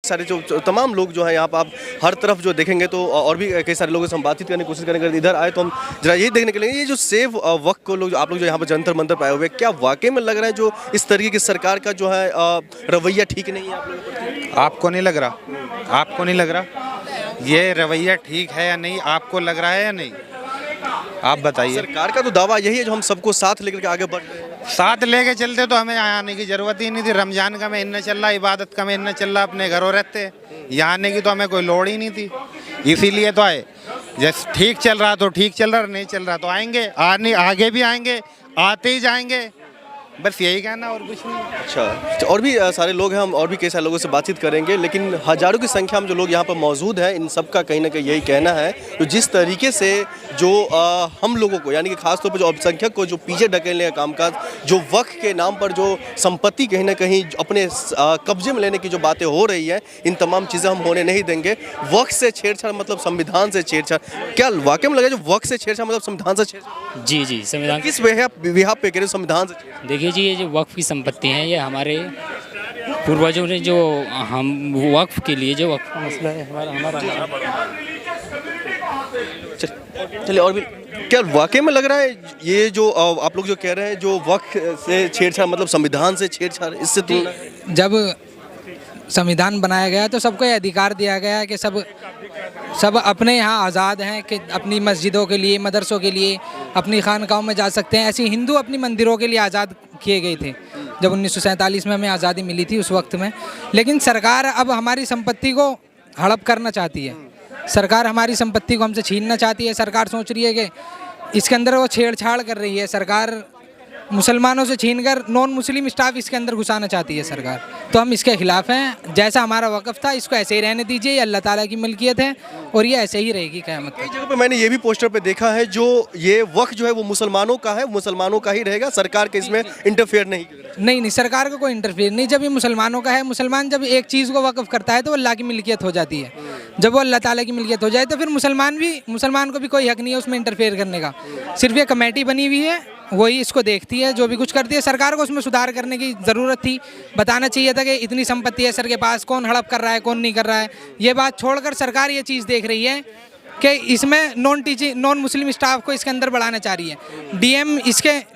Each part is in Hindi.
सारे जो तमाम लोग जो है यहाँ पर आप हर तरफ जो देखेंगे तो और भी कई सारे लोगों से हम बातचीत करने की कोशिश करेंगे। इधर आए तो हम जरा यही देखने के लिए ये जो सेव वक्त को लोग आप लोग जो यहाँ पर जंतर मंतर पाए हुए, क्या वाकई में लग रहा है जो इस तरीके की सरकार का जो है रवैया ठीक नहीं है आप लोगों को? आपको नहीं लग रहा? आपको नहीं लग रहा ये रवैया ठीक है या नहीं? आपको लग रहा है या नहीं? आप बताइए। सरकार का तो दावा यही है जो हम सबको साथ लेकर के आगे बढ़ रहे हैं। साथ लेके चलते तो हमें यहाँ आने की जरूरत ही नहीं थी। रमजान का महीना चल रहा, इबादत का महीना चल रहा, अपने घरों रहते, यहाँ आने की तो हमें कोई लोड़ ही नहीं थी। इसीलिए तो आए। जैसे ठीक चल रहा तो ठीक चल रहा, नहीं चल रहा तो आएंगे, आगे भी आएंगे, आते ही जाएंगे, बस यही कहना और कुछ नहीं। अच्छा, और भी सारे लोग हैं, हम और भी कई सारे लोगों से बातचीत करेंगे, लेकिन हजारों की संख्या में जो लोग यहाँ पर मौजूद हैं, इन सब का कहीं ना कहीं यही कहना है तो जिस तरीके से जो हम लोगों को यानी कि खासतौर पर जो अल्पसंख्यक को जो पीछे ढकेलने का कामकाज, जो वक्फ के नाम पर जो संपत्ति कहीं ना कहीं अपने कब्जे में लेने की जो बातें हो रही है, इन तमाम चीज़ें हम होने नहीं देंगे। वक्फ से छेड़छाड़ मतलब संविधान से छेड़छाड़, क्या वाकई में लगा जो वक्फ से छेड़छाड़ मतलब संविधान से छेड़छाड़? जी जी, संविधान किस विहार पे कह रहे संविधान से? देखिए जी, ये जो वक्फ की संपत्ति हैं ये हमारे पूर्वजों ने जो हम वक्फ के लिए जो वक्फ का मसला है हमारा चलिए, और भी क्या वाकई में लग रहा है ये जो आप लोग जो कह रहे हैं जो वक्फ से छेड़छाड़ मतलब संविधान से छेड़छाड़, इससे तुलना? जब संविधान बनाया गया तो सबको ये अधिकार दिया गया है कि सब अपने यहाँ आज़ाद हैं कि अपनी मस्जिदों के लिए, मदरसों के लिए, अपनी खानकाहों में जा सकते हैं। ऐसे हिंदू अपनी मंदिरों के लिए आज़ाद किए गए थे जब 1947 में हमें आज़ादी मिली थी उस वक्त में। लेकिन सरकार अब हमारी संपत्ति को हड़प करना चाहती है। सरकार हमारी संपत्ति को हमसे छीनना चाहती है। सरकार सोच रही है कि इसके अंदर वो छेड़छाड़ कर रही है। सरकार मुसलमानों से छीनकर नॉन मुस्लिम स्टाफ इसके अंदर घुसाना चाहती है सरकार, तो हम इसके खिलाफ हैं। जैसा हमारा वक़्फ़ था इसको ऐसे ही रहने दीजिए, ये अल्लाह ताला की मिल्कियत है और ये ऐसे ही रहेगी क़यामत तक। कई जगह पे मैंने ये भी पोस्टर पे देखा है जो ये वक्फ जो है वो मुसलमानों का है, मुसलमानों का ही रहेगा, सरकार के इसमें इंटरफेयर नहीं। नहीं, सरकार का कोई इंटरफेयर नहीं। जब ये मुसलमानों का है, मुसलमान जब एक चीज़ को वक़्फ़ करता है तो वो अल्लाह की मिल्कियत हो जाती है। जब वो अल्लाह ताला की मिल्कियत हो जाए तो फिर मुसलमान को भी कोई हक़ नहीं है उसमें इंटरफेयर करने का। सिर्फ ये कमेटी बनी हुई है, वही इसको देखती है, जो भी कुछ करती है। सरकार को उसमें सुधार करने की ज़रूरत थी। बताना चाहिए था कि इतनी संपत्ति है सर के पास, कौन हड़प कर रहा है, कौन नहीं कर रहा है। ये बात छोड़कर सरकार ये चीज़ देख रही है कि इसमें नॉन मुस्लिम स्टाफ को इसके अंदर बढ़ाना चाह रही है।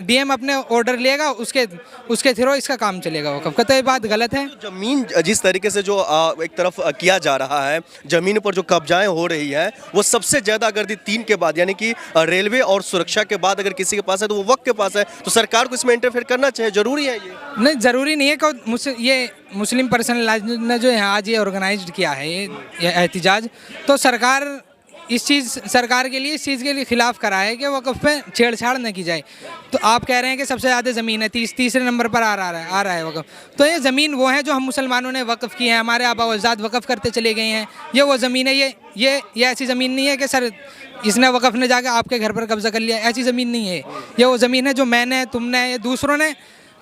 डीएम अपने ऑर्डर लेगा, उसके थ्रू इसका काम चलेगा। वो तो ये बात गलत है। जमीन जिस तरीके से जो एक तरफ किया जा रहा है, जमीन पर जो कब्जाएं हो रही है, वो सबसे ज़्यादा अगर 3 के बाद यानी कि रेलवे और सुरक्षा के बाद अगर किसी के पास है तो वो वक्त के पास है, तो सरकार को इसमें इंटरफेयर करना चाहिए। ज़रूरी है ये? नहीं, ज़रूरी नहीं है कि ये मुस्लिम पर्सनल ने जो यहाँ आज ये ऑर्गेनाइज किया है ये एहतिजाज, तो सरकार के लिए इस चीज़ के लिए खिलाफ करा है कि वक़्फ़ पे छेड़छाड़ न की जाए। तो आप कह रहे हैं कि सबसे ज़्यादा ज़मीन है, तीसरे नंबर पर आ रहा है वक़्फ़। तो ये ज़मीन वो है जो हम मुसलमानों ने वक़्फ़ की है, हमारे आबा व अजदाद वक़्फ़ करते चले गए हैं। ये वो ज़मीन है, ये ऐसी ज़मीन नहीं है कि सर इसने वक़्फ़ ने जाकर आपके घर पर कब्ज़ा कर लिया। ऐसी ज़मीन नहीं है। ये वो ज़मीन है जो मैंने, तुमने, ये दूसरों ने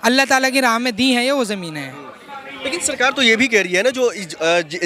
अल्लाह ताला की राह में दी है, ये वो ज़मीन है। लेकिन सरकार तो ये भी कह रही है ना जो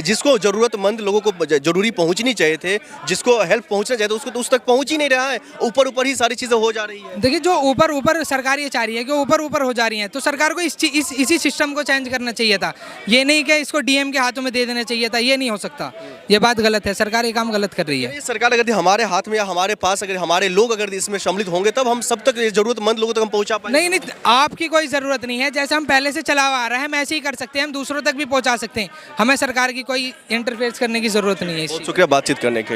जिसको ज़रूरतमंद लोगों को जरूरी पहुंचनी चाहिए थे, जिसको हेल्प पहुंचना चाहिए था, उसको तो उस तक पहुंच ही नहीं रहा है। ऊपर ही सारी चीज़ें हो जा रही है। देखिए, जो ऊपर सरकार ये चाह रही है कि ऊपर हो जा रही हैं, तो सरकार को इसी सिस्टम को चेंज करना चाहिए था। ये नहीं कि इसको डीएम के हाथों में दे देना चाहिए था। ये नहीं हो सकता, ये बात गलत है। सरकार ये काम गलत कर रही है। सरकार अगर हमारे हाथ में या हमारे पास अगर हमारे लोग अगर इसमें सम्मिलित होंगे तब हम सब तक ज़रूरतमंद लोगों तक हम पहुँचा पाएंगे। नहीं, आपकी कोई ज़रूरत नहीं है। जैसे हम पहले से चला आ रहा है हम ऐसे ही कर सकते हैं, हम दूसरों तक भी पहुँचा सकते हैं। हमें सरकार की कोई इंटरफेयर करने की ज़रूरत नहीं है। बहुत शुक्रिया बातचीत करने के लिए।